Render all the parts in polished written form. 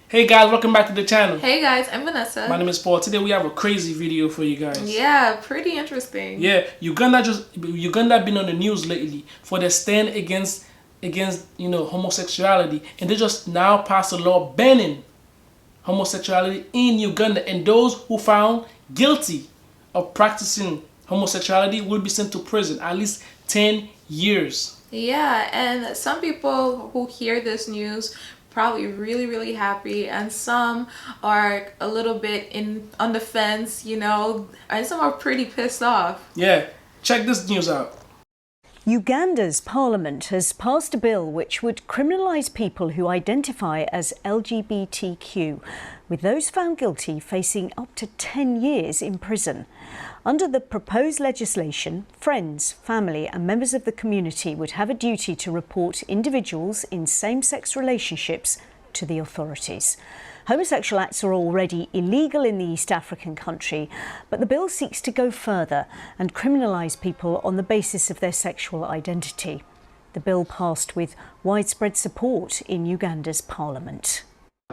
Hey guys, welcome back to the channel. Hey guys, I'm Vanessa. My name is Paul. Today we have a crazy video for you guys. Yeah, pretty interesting. Yeah, Uganda been on the news lately for their stand against homosexuality, and they just now passed a law banning homosexuality in Uganda, and those who found guilty of practicing homosexuality will be sent to prison at least 10 years. Yeah, and some people who hear this news probably really happy, and some are a little bit on the fence, and some are pretty pissed off. Yeah, check this news out. Uganda's parliament has passed a bill which would criminalise people who identify as LGBTQ, with those found guilty facing up to 10 years in prison. Under the proposed legislation, friends, family and members of the community would have a duty to report individuals in same-sex relationships to the authorities. Homosexual acts are already illegal in the East African country, but the bill seeks to go further and criminalise people on the basis of their sexual identity. The bill passed with widespread support in Uganda's parliament.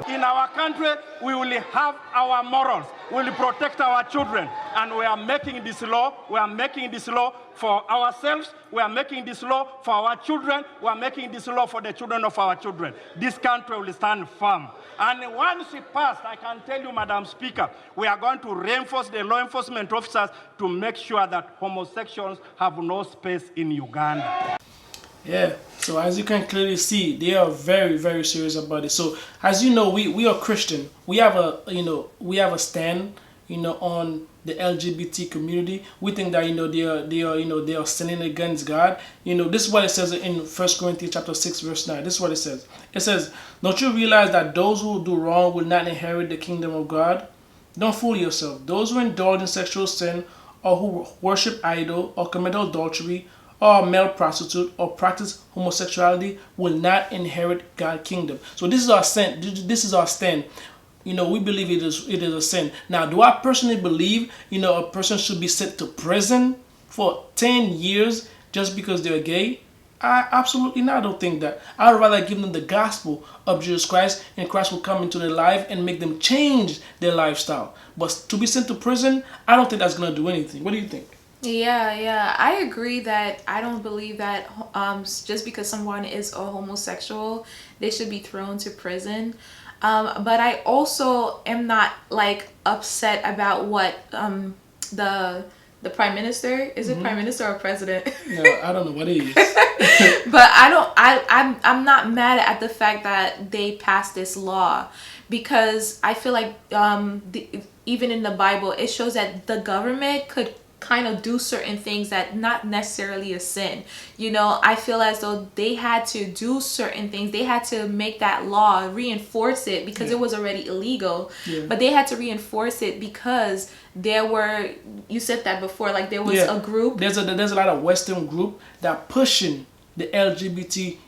In our country, we will have our morals. We will protect our children. And we are making this law. We are making this law for ourselves. We are making this law for our children. We are making this law for the children of our children. This country will stand firm. And once it passed, I can tell you, Madam Speaker, we are going to reinforce the law enforcement officers to make sure that homosexuals have no space in Uganda. Yeah, so as you can clearly see, they are very serious about it. So as you know, we are Christian. We have a stand on the LGBT community. We think that they are sinning against God. This is what it says in 1 Corinthians chapter 6 verse 9. This is what it says. It says, "Don't you realize that those who do wrong will not inherit the kingdom of God? Don't fool yourself. Those who indulge in sexual sin, or who worship idol, or commit adultery, or a male prostitute, or practice homosexuality will not inherit God's kingdom." So this is our sin. This is our stand. We believe it is a sin. Now, do I personally believe a person should be sent to prison for 10 years just because they're gay? I absolutely not. I don't think that. I'd rather give them the gospel of Jesus Christ, and Christ will come into their life and make them change their lifestyle. But to be sent to prison, I don't think that's gonna do anything. What do you think? Yeah, I agree that I don't believe that just because someone is a homosexual, they should be thrown to prison. But I also am not upset about what the prime minister, is it prime minister or president? No, I don't know what it is. But I'm not mad at the fact that they passed this law, because I feel like even in the Bible it shows that the government could kind of do certain things that not necessarily a sin. I feel as though they had to do certain things. They had to make that law, reinforce it, because it was already illegal. But they had to reinforce it because there were, you said that before, there was a group. There's a lot of Western group that pushing the LGBT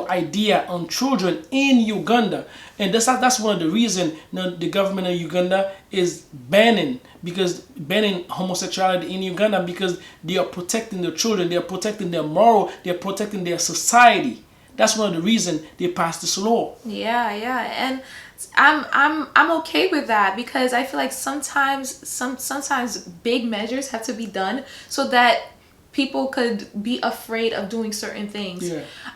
idea on children in Uganda, and that's one of the reasons the government of Uganda is banning homosexuality in Uganda, because they are protecting their children, they are protecting their moral, they are protecting their society. That's one of the reasons they passed this law. Yeah, and I'm okay with that, because I feel like sometimes big measures have to be done so that people could be afraid of doing certain things.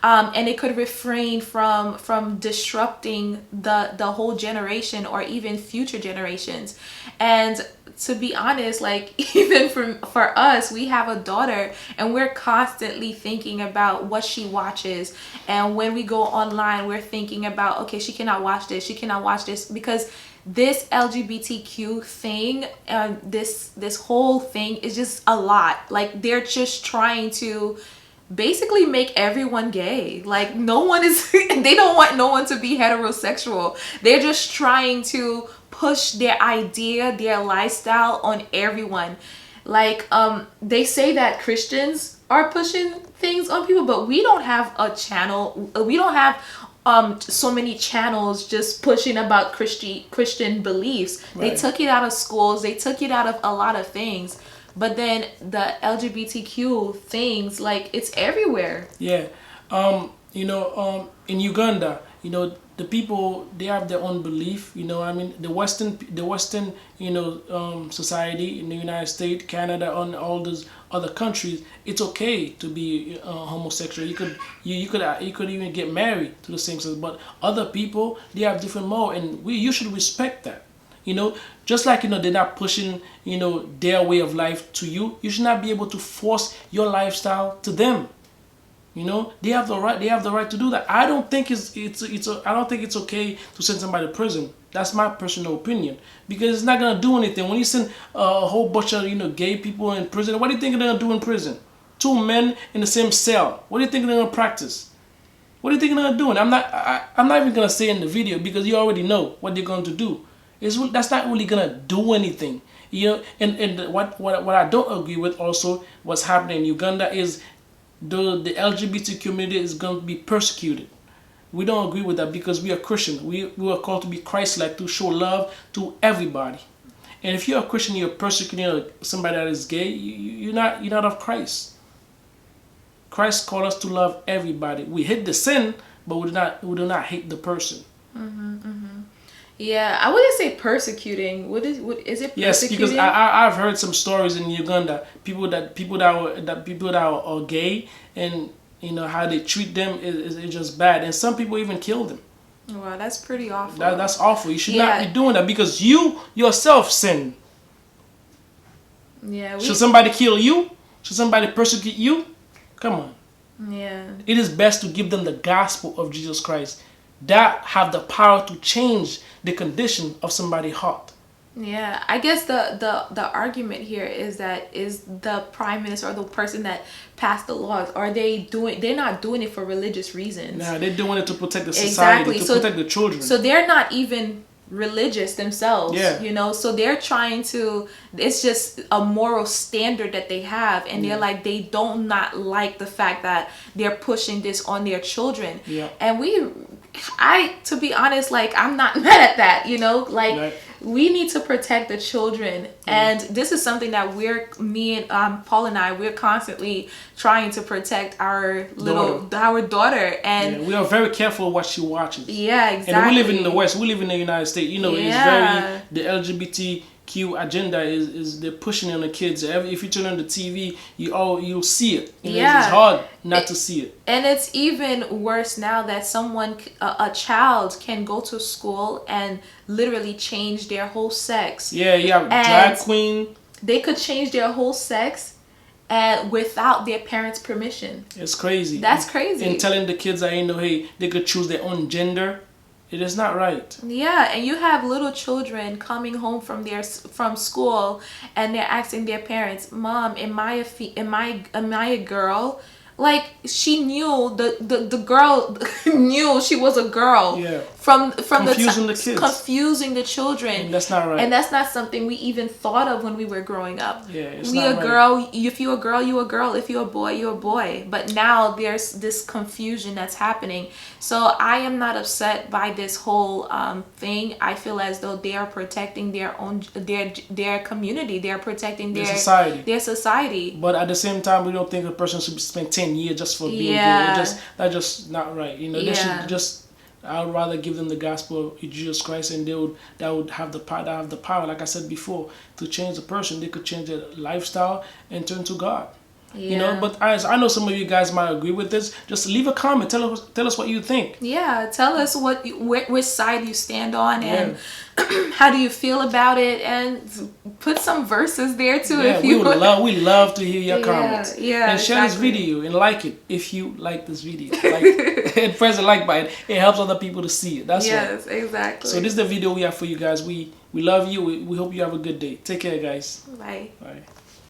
And it could refrain from disrupting the whole generation or even future generations. And to be honest, even for us, we have a daughter, and we're constantly thinking about what she watches. And when we go online, we're thinking about, okay, she cannot watch this, because this LGBTQ thing, this whole thing is just a lot. They're just trying to basically make everyone gay. No one is they don't want no one to be heterosexual. They're just trying to push their idea, their lifestyle on everyone. They say that Christians are pushing things on people, but we don't have a channel. We don't have so many channels just pushing about Christian beliefs. Right. They took it out of schools. They took it out of a lot of things. But then the LGBTQ things, it's everywhere. Yeah. In Uganda, the people, they have their own belief. You know, I mean, the Western, society in the United States, Canada, and all those other countries, it's okay to be homosexual. You could even get married to the same sex. But other people, they have different morals, and you should respect that. You know, just like, they're not pushing, their way of life to you. You should not be able to force your lifestyle to them. You know, they have the right. They have the right to do that. I don't think I don't think it's okay to send somebody to prison. That's my personal opinion, because it's not gonna do anything. When you send a whole bunch of gay people in prison, what do you think they're gonna do in prison? Two men in the same cell. What do you think they're gonna practice? What do you think they're gonna do? And I'm not even gonna say in the video, because you already know what they're going to do. That's not really gonna do anything. You know, and what I don't agree with also what's happening in Uganda is the LGBT community is going to be persecuted. We don't agree with that, because we are Christian. We are called to be Christ-like, to show love to everybody. And if you're a Christian, you're persecuting somebody that is gay, you're not of Christ. Christ called us to love everybody. We hate the sin, but we do not hate the person. Yeah, I wouldn't say persecuting. What is it? Persecuting? Yes, because I've heard some stories in Uganda, people that are gay, and how they treat them is just bad, and some people even kill them. Wow, that's pretty awful. That's awful. You should not be doing that, because you yourself sin. Yeah. Should somebody kill you? Should somebody persecute you? Come on. Yeah. It is best to give them the gospel of Jesus Christ, that have the power to change the condition of somebody's heart. Yeah, I guess the argument here is the prime minister or the person that passed the laws, they're not doing it for religious reasons. Nah, they're doing it to protect the society, to protect the children. So they're not even religious themselves. Yeah. So they're trying to, it's just a moral standard that they have, and they're like, they don't not like the fact that they're pushing this on their children. Yeah. And to be honest, like, I'm not mad at that, Right. We need to protect the children, and this is something that Paul and I, we're constantly trying to protect our daughter, and we are very careful what she watches. Yeah, exactly. And we live in the West. We live in the United States. It's the LGBTQ agenda is they're pushing on the kids. If you turn on the TV, you'll see it. It's hard not to see it. And it's even worse now that a child can go to school and literally change their whole sex. Yeah, you have drag queen. They could change their whole sex without their parents' permission. It's crazy. That's crazy. And telling the kids that hey, they could choose their own gender. It is not right. Yeah, and you have little children coming home from school, and they're asking their parents, "Mom, am I a girl?" Like, she knew the girl knew she was a girl. Yeah. From confusing the kids, confusing the children. And that's not right. And that's not something we even thought of when we were growing up. Yeah, it's we not a right. girl. If you're a girl, you're a girl. If you're a boy, you're a boy. But now there's this confusion that's happening. So I am not upset by this whole thing. I feel as though they are protecting their own their community. They're protecting their society. But at the same time, we don't think a person should spend 10 years just for being gay. That's just not right. They should just. I would rather give them the gospel of Jesus Christ, and that would have the power, like I said before, to change the person. They could change their lifestyle and turn to God. Yeah. But I know some of you guys might agree with this. Just leave a comment. Tell us what you think. Yeah, tell us which side you stand on, and how do you feel about it, and put some verses there too. Yeah, if you we love to hear your comments. Yeah, and share this video and like it if you like this video. And press the like button. It helps other people to see it. That's right. Yes, exactly. So this is the video we have for you guys. We love you. We hope you have a good day. Take care, guys. Bye. Bye.